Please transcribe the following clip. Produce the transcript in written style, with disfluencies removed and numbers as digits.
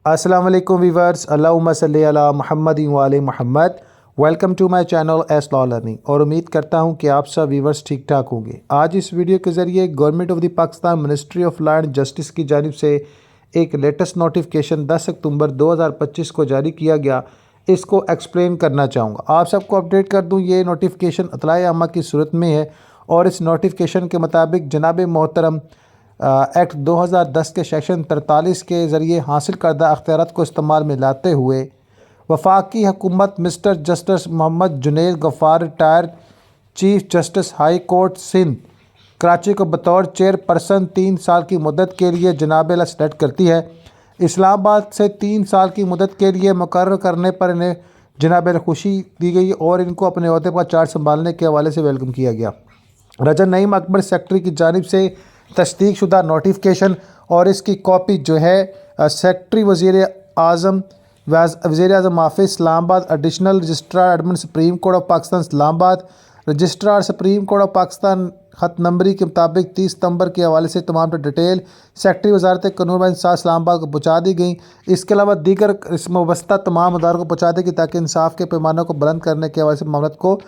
السلام علیکم ویورز، اللہم صلی علی محمد وعلی محمد۔ ویلکم ٹو مائی چینل ایس لا لرننگ، اور امید کرتا ہوں کہ آپ سب ویورز ٹھیک ٹھاک ہوں گے۔ آج اس ویڈیو کے ذریعے government of the Pakistan ministry of law and justice کی جانب سے ایک لیٹسٹ نوٹیفیکیشن 10 اکتوبر 2025 کو جاری کیا گیا، اس کو ایکسپلین کرنا چاہوں گا۔ آپ سب کو اپڈیٹ کر دوں، یہ نوٹیفیکیشن اطلاع عامہ کی صورت میں ہے، اور اس نوٹیفیکیشن کے مطابق جناب محترم ایکٹ 2010 کے سیکشن 43 کے ذریعے حاصل کردہ اختیارات کو استعمال میں لاتے ہوئے وفاقی حکومت Mr justice Muhammad Junaid Ghaffar retired chief justice high court Sindh Karachi کو بطور چیئر پرسن 3 سال کی مدت کے لیے جناب سلیکٹ کرتی ہے۔ اسلام آباد سے 3 سال کی مدت کے لیے مقرر کرنے پر انہیں جناب خوشی دی گئی اور ان کو اپنے عہدے پر چارج سنبھالنے کے حوالے سے ویلکم کیا گیا۔ رجا نعیم اکبر سیکرٹری کی جانب سے تصدیق شدہ نوٹیفیکیشن اور اس کی کاپی جو ہے سیکرٹری وزیر اعظم office Islamabad, additional registrar admin supreme court of Pakistan Islamabad, registrar supreme court of Pakistan خط نمبری کے مطابق 30 ستمبر کے حوالے سے تمام ڈیٹیل سیکرٹری وزارت قانون و انصاف اسلام آباد کو پہنچا دی گئیں۔ اس کے علاوہ دیگر اس وابستہ تمام اداروں کو پہنچا دی گئی تاکہ انصاف کے پیمانوں کو بلند کرنے کے حوالے سے معاملات کو